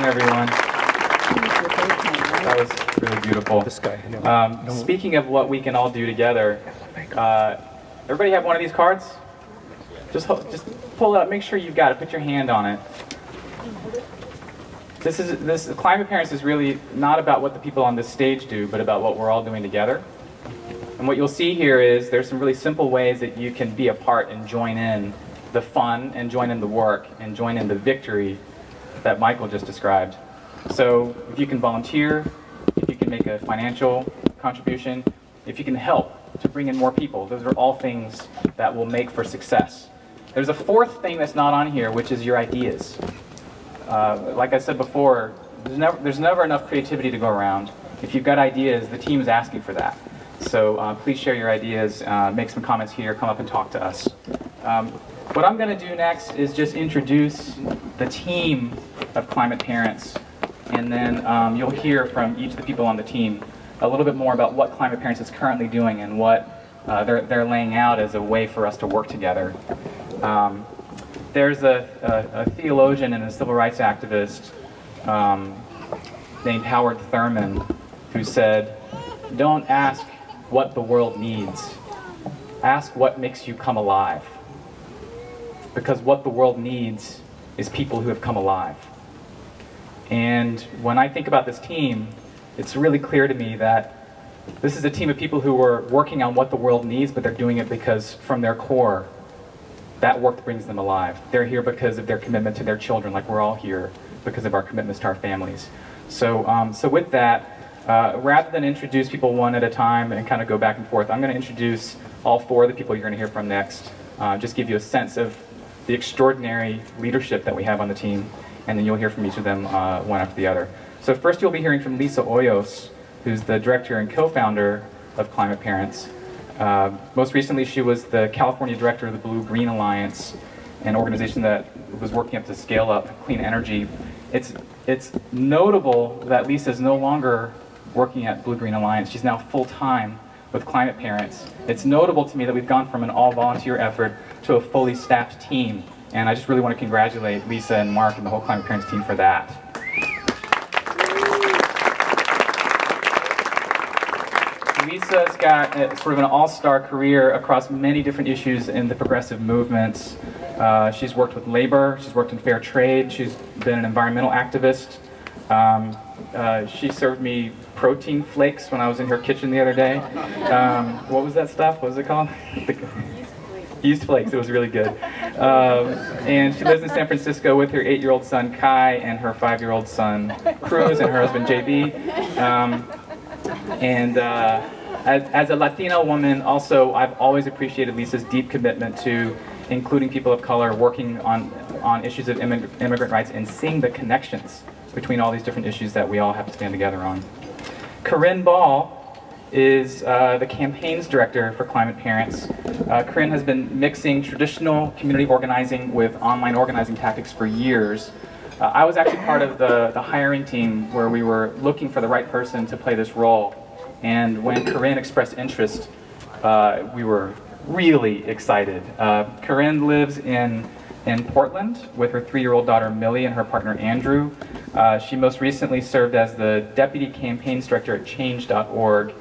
everyone. That was really beautiful. This guy. Speaking of what we can all do together, everybody have one of these cards? Just pull it up. Make sure you've got it. Put your hand on it. This Climate Parents is really not about what the people on this stage do, but about what we're all doing together. And what you'll see here is there's some really simple ways that you can be a part and join in the fun and join in the work and join in the victory that Michael just described. So if you can volunteer, if you can make a financial contribution, if you can help to bring in more people, those are all things that will make for success. There's a fourth thing that's not on here, which is your ideas. Like I said before, there's never enough creativity to go around. If you've got ideas, the team is asking for that. So please share your ideas, make some comments here, come up and talk to us. What I'm going to do next is just introduce the team of Climate Parents, and then you'll hear from each of the people on the team a little bit more about what Climate Parents is currently doing and what they're laying out as a way for us to work together. There's a theologian and a civil rights activist named Howard Thurman who said, "Don't ask what the world needs. Ask what makes you come alive. Because what the world needs is people who have come alive." And when I think about this team, it's really clear to me that this is a team of people who are working on what the world needs, but they're doing it because from their core, that work brings them alive. They're here because of their commitment to their children, like we're all here because of our commitments to our families. So, so with that, rather than introduce people one at a time and kind of go back and forth, I'm going to introduce all four of the people you're going to hear from next, just give you a sense of the extraordinary leadership that we have on the team, and then you'll hear from each of them one after the other. So first you'll be hearing from Lisa Hoyos, who's the director and co-founder of Climate Parents. Most recently she was the California director of the Blue-Green Alliance, an organization that was working up to scale up clean energy. It's notable that Lisa is no longer working at Blue-Green Alliance. She's now full-time with Climate Parents. It's notable to me that we've gone from an all-volunteer effort to a fully staffed team, and I just really want to congratulate Lisa and Mark and the whole Climate Parents team for that. Lisa's got sort of an all-star career across many different issues in the progressive movements. She's worked with labor, she's worked in fair trade, she's been an environmental activist. She served me protein flakes when I was in her kitchen the other day. What was that stuff? What was it called? Yeast flakes. It was really good. And she lives in San Francisco with her 8-year-old son Kai and her 5-year-old son Cruz and her husband JB. As a Latina woman, also, I've always appreciated Lisa's deep commitment to including people of color, working on issues of immigrant rights, and seeing the connections between all these different issues that we all have to stand together on. Corinne Ball is the campaigns director for Climate Parents. Corinne has been mixing traditional community organizing with online organizing tactics for years. I was actually part of the hiring team where we were looking for the right person to play this role. And when Corinne expressed interest, we were really excited. Corinne lives in Portland with her 3-year-old daughter Millie and her partner Andrew. She most recently served as the deputy campaigns director at change.org,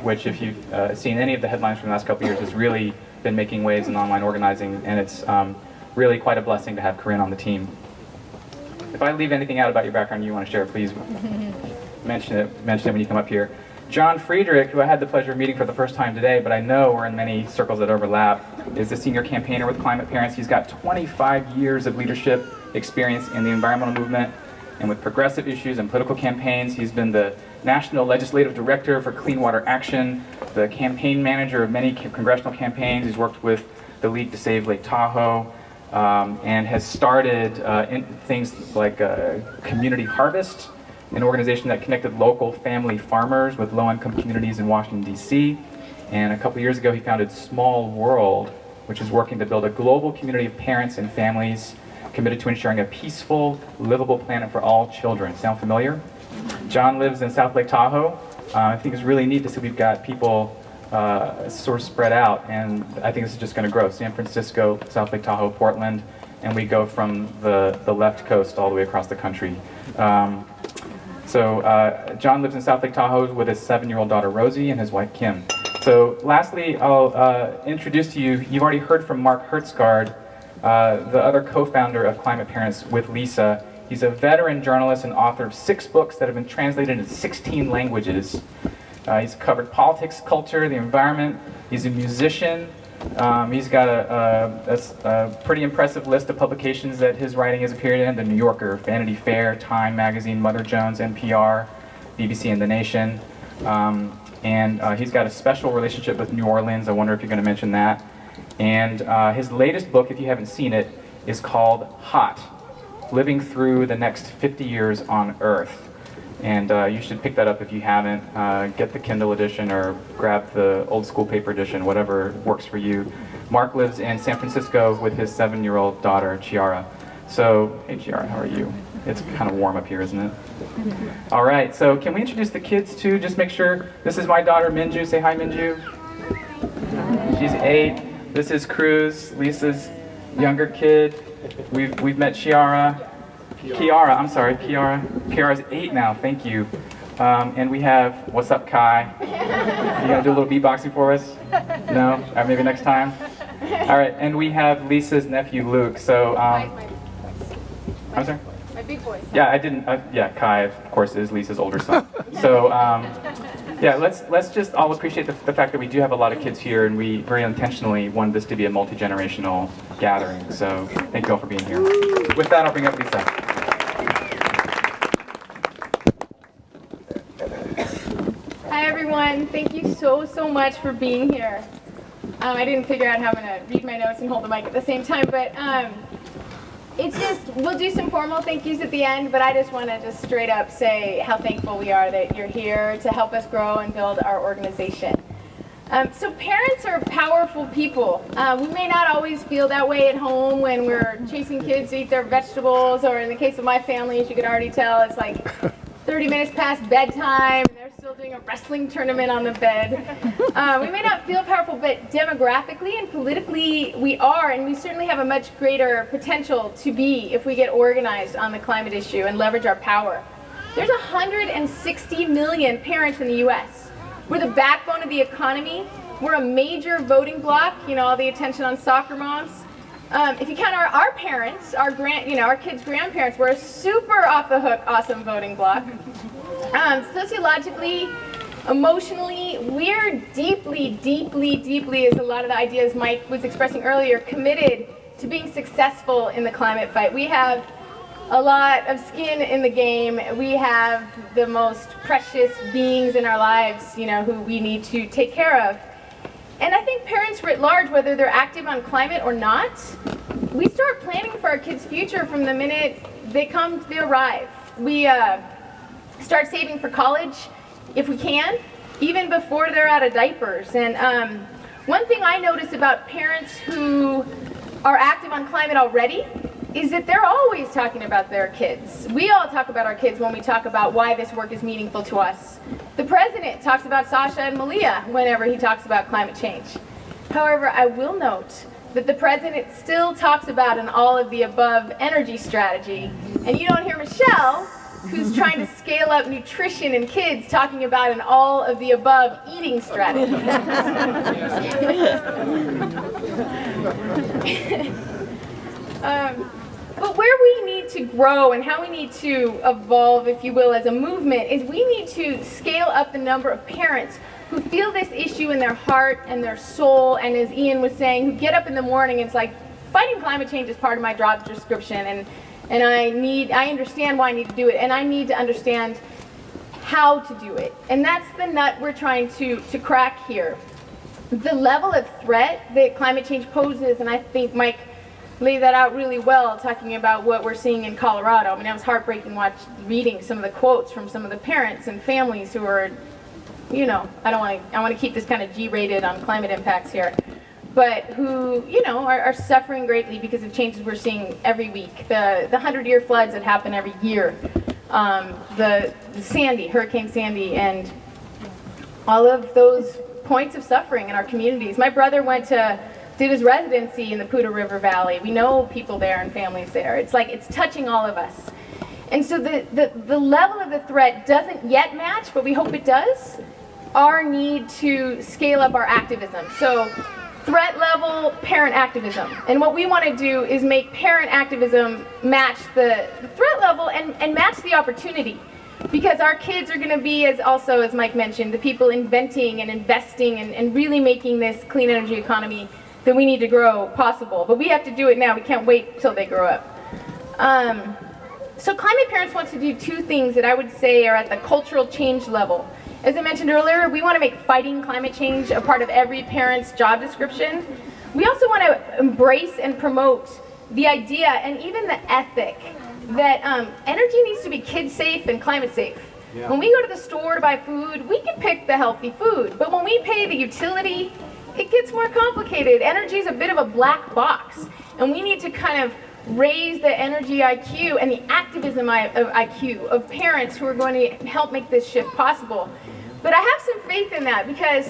which, if you've seen any of the headlines from the last couple of years, has really been making waves in online organizing, and it's really quite a blessing to have Corinne on the team. If I leave anything out about your background you want to share, please mention it when you come up here. John Friedrich, who I had the pleasure of meeting for the first time today, but I know we're in many circles that overlap, is the senior campaigner with Climate Parents. He's got 25 years of leadership experience in the environmental movement and with progressive issues and political campaigns. He's been the National Legislative Director for Clean Water Action, the campaign manager of many congressional campaigns. He's worked with the League to Save Lake Tahoe, and has started things like Community Harvest, an organization that connected local family farmers with low-income communities in Washington, D.C. And a couple years ago, he founded Small World, which is working to build a global community of parents and families committed to ensuring a peaceful, livable planet for all children. Sound familiar? John lives in South Lake Tahoe. I think it's really neat to see we've got people sort of spread out, and I think this is just going to grow. San Francisco, South Lake Tahoe, Portland, and we go from the left coast all the way across the country. John lives in South Lake Tahoe with his 7-year-old daughter Rosie and his wife Kim. So lastly, I'll introduce to you, you've already heard from Mark Hertsgaard, the other co-founder of Climate Parents with Lisa. He's a veteran journalist and author of 6 books that have been translated into 16 languages. He's covered politics, culture, the environment. He's a musician. He's got a pretty impressive list of publications that his writing has appeared in: The New Yorker, Vanity Fair, Time Magazine, Mother Jones, NPR, BBC and The Nation. He's got a special relationship with New Orleans. I wonder if you're going to mention that. And his latest book, if you haven't seen it, is called Hot: Living Through the Next 50 Years on Earth. And you should pick that up if you haven't. Get the Kindle edition or grab the old school paper edition, whatever works for you. Mark lives in San Francisco with his 7-year-old daughter, Chiara. So, hey Chiara, how are you? It's kind of warm up here, isn't it? All right, so can we introduce the kids too? Just make sure. This is my daughter, Minju. Say hi, Minju. She's 8. This is Cruz, Lisa's younger kid. We've met Kiara. Kiara's 8 now, thank you. And we have, what's up, Kai? You gonna do a little beatboxing for us? No? All right, maybe next time? All right, and we have Lisa's nephew, Luke. So, I'm sorry? My big boy. Yeah, Kai, of course, is Lisa's older son. So, yeah, let's just all appreciate the fact that we do have a lot of kids here, and we very intentionally wanted this to be a multi-generational gathering. So, thank you all for being here. With that, I'll bring up Lisa. Hi everyone, thank you so much for being here. I didn't figure out how I'm going to read my notes and hold the mic at the same time, but it's just, we'll do some formal thank yous at the end, but I just want to just straight up say how thankful we are that you're here to help us grow and build our organization. So parents are powerful people. We may not always feel that way at home when we're chasing kids to eat their vegetables, or in the case of my family, as you can already tell, it's like 30 minutes past bedtime, and they're still doing a wrestling tournament on the bed. We may not feel powerful, but demographically and politically we are, and we certainly have a much greater potential to be if we get organized on the climate issue and leverage our power. There's 160 million parents in the U.S. We're the backbone of the economy. We're a major voting bloc, you know, all the attention on soccer moms. If you count our parents, our kids' grandparents, we're a super off-the-hook awesome voting bloc. Sociologically, emotionally, we're deeply, as a lot of the ideas Mike was expressing earlier, committed to being successful in the climate fight. We have a lot of skin in the game. We have the most precious beings in our lives, you know, who we need to take care of. And I think parents writ large, whether they're active on climate or not, we start planning for our kids' future from the minute they arrive. We start saving for college if we can, even before they're out of diapers. And one thing I notice about parents who are active on climate already is that they're always talking about their kids. We all talk about our kids when we talk about why this work is meaningful to us. The president talks about Sasha and Malia whenever he talks about climate change. However, I will note that the president still talks about an all-of-the-above energy strategy, and you don't hear Michelle, who's trying to scale up nutrition in kids, talking about an all-of-the-above eating strategy. But where we need to grow and how we need to evolve, if you will, as a movement, is we need to scale up the number of parents who feel this issue in their heart and their soul, and as Ian was saying, who get up in the morning and it's like, fighting climate change is part of my job description, and I understand why I need to do it, and I need to understand how to do it. And that's the nut we're trying to crack here. The level of threat that climate change poses, and I think Mike laid that out really well, talking about what we're seeing in Colorado. I mean, it was heartbreaking reading some of the quotes from some of the parents and families who are, you know, I want to keep this kind of G-rated on climate impacts here, but who, you know, are suffering greatly because of changes we're seeing every week. The 100-year floods that happen every year, the Hurricane Sandy, and all of those points of suffering in our communities. My brother went to did his residency in the Poudre River Valley. We know people there and families there. It's like it's touching all of us. And so the level of the threat doesn't yet match, but we hope it does, our need to scale up our activism. So threat level, parent activism. And what we want to do is make parent activism match the threat level and match the opportunity. Because our kids are going to be, as Mike mentioned, the people inventing and investing and really making this clean energy economy that we need to grow possible. But we have to do it now. We can't wait till they grow up. So climate parents want to do two things that I would say are at the cultural change level. As I mentioned earlier, we want to make fighting climate change a part of every parent's job description. We also want to embrace and promote the idea and even the ethic that energy needs to be kid safe and climate safe. Yeah. When we go to the store to buy food, we can pick the healthy food, but when we pay the utility, it gets more complicated. Energy is a bit of a black box, and we need to kind of raise the energy IQ and the activism IQ of parents who are going to help make this shift possible. But I have some faith in that because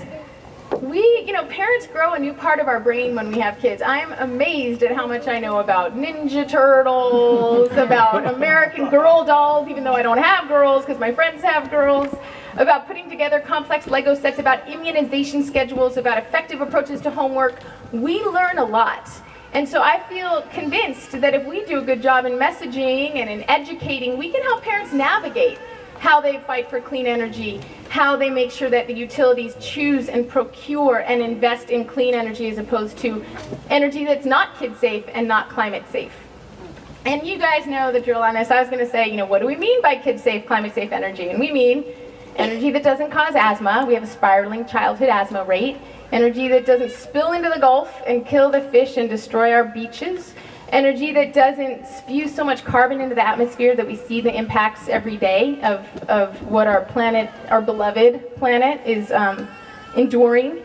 parents grow a new part of our brain when we have kids. I'm amazed at how much I know about Ninja Turtles, about American Girl dolls, even though I don't have girls because my friends have girls, about putting together complex Lego sets, about immunization schedules, about effective approaches to homework. We learn a lot. And so I feel convinced that if we do a good job in messaging and in educating, we can help parents navigate how they fight for clean energy, how they make sure that the utilities choose and procure and invest in clean energy as opposed to energy that's not kid safe and not climate safe. And you guys know the drill on this. I was going to say, what do we mean by kid safe, climate safe energy? And we mean energy that doesn't cause asthma. We have a spiraling childhood asthma rate. Energy that doesn't spill into the Gulf and kill the fish and destroy our beaches. Energy that doesn't spew so much carbon into the atmosphere that we see the impacts every day of what our planet, our beloved planet, is enduring.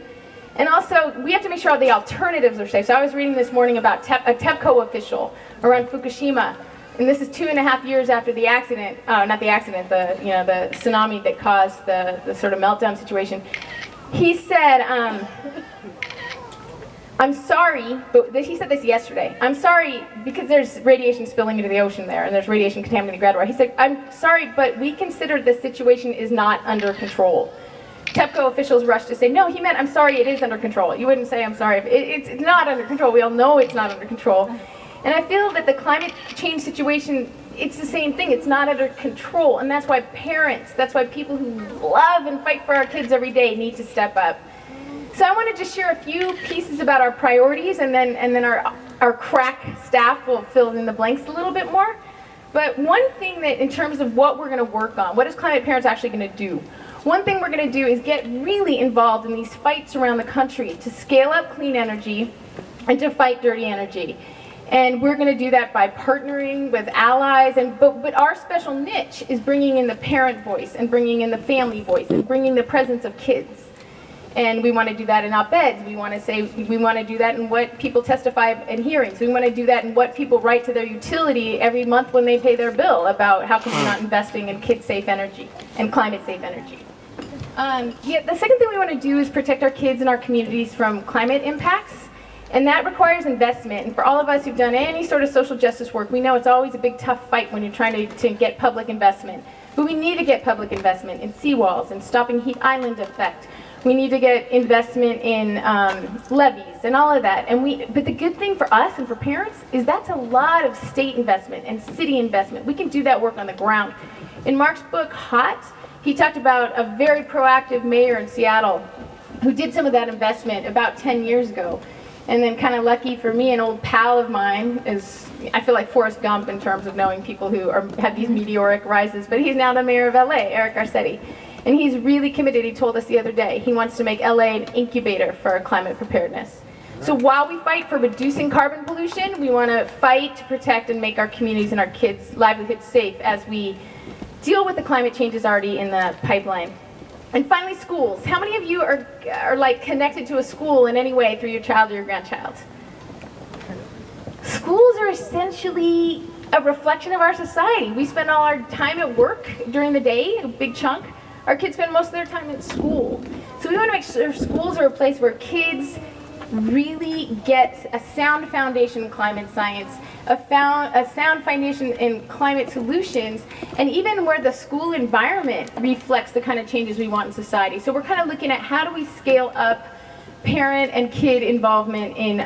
And also, we have to make sure all the alternatives are safe. So I was reading this morning about a TEPCO official around Fukushima. And this is 2.5 years after the accident, not the accident, the tsunami that caused the sort of meltdown situation. He said, I'm sorry, but he said this yesterday. I'm sorry because there's radiation spilling into the ocean there and there's radiation contaminating groundwater. He said, I'm sorry, but we consider the situation is not under control. TEPCO officials rushed to say, no, he meant, I'm sorry, it is under control. You wouldn't say, I'm sorry. It's not under control. We all know it's not under control. And I feel that the climate change situation, it's the same thing. It's not under control. And that's why parents, that's why people who love and fight for our kids every day need to step up. So I want to just share a few pieces about our priorities, and then our crack staff will fill in the blanks a little bit more. But one thing that, in terms of what we're going to work on, what is Climate Parents actually going to do? One thing we're going to do is get really involved in these fights around the country to scale up clean energy and to fight dirty energy. And we're going to do that by partnering with allies, but our special niche is bringing in the parent voice and bringing in the family voice and bringing the presence of kids. And we want to do that in op-eds. We want to do that in what people testify in hearings. We want to do that in what people write to their utility every month when they pay their bill about how come we're not investing in kid-safe energy and climate-safe energy. The second thing we want to do is protect our kids and our communities from climate impacts. And that requires investment. And for all of us who've done any sort of social justice work, we know it's always a big tough fight when you're trying to get public investment. But we need to get public investment in seawalls and stopping heat island effect. We need to get investment in levees and all of that. But the good thing for us and for parents is that's a lot of state investment and city investment. We can do that work on the ground. In Mark's book, Hot, he talked about a very proactive mayor in Seattle who did some of that investment about 10 years ago. And then kind of lucky for me, an old pal of mine is, I feel like Forrest Gump in terms of knowing people who have these meteoric rises, but he's now the mayor of LA, Eric Garcetti. And he's really committed, he told us the other day, he wants to make LA an incubator for climate preparedness. So while we fight for reducing carbon pollution, we want to fight to protect and make our communities and our kids' livelihoods safe as we deal with the climate changes already in the pipeline. And finally, schools. How many of you are like connected to a school in any way through your child or your grandchild? Schools are essentially a reflection of our society. We spend all our time at work during the day, a big chunk. Our kids spend most of their time in school. So we want to make sure schools are a place where kids really get a sound foundation in climate science, a sound foundation in climate solutions, and even where the school environment reflects the kind of changes we want in society. So we're kind of looking at how do we scale up parent and kid involvement in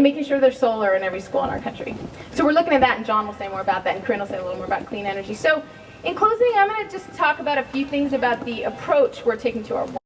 making sure there's solar in every school in our country. So we're looking at that, and John will say more about that, and Corinne will say a little more about clean energy. So in closing, I'm going to just talk about a few things about the approach we're taking to our work.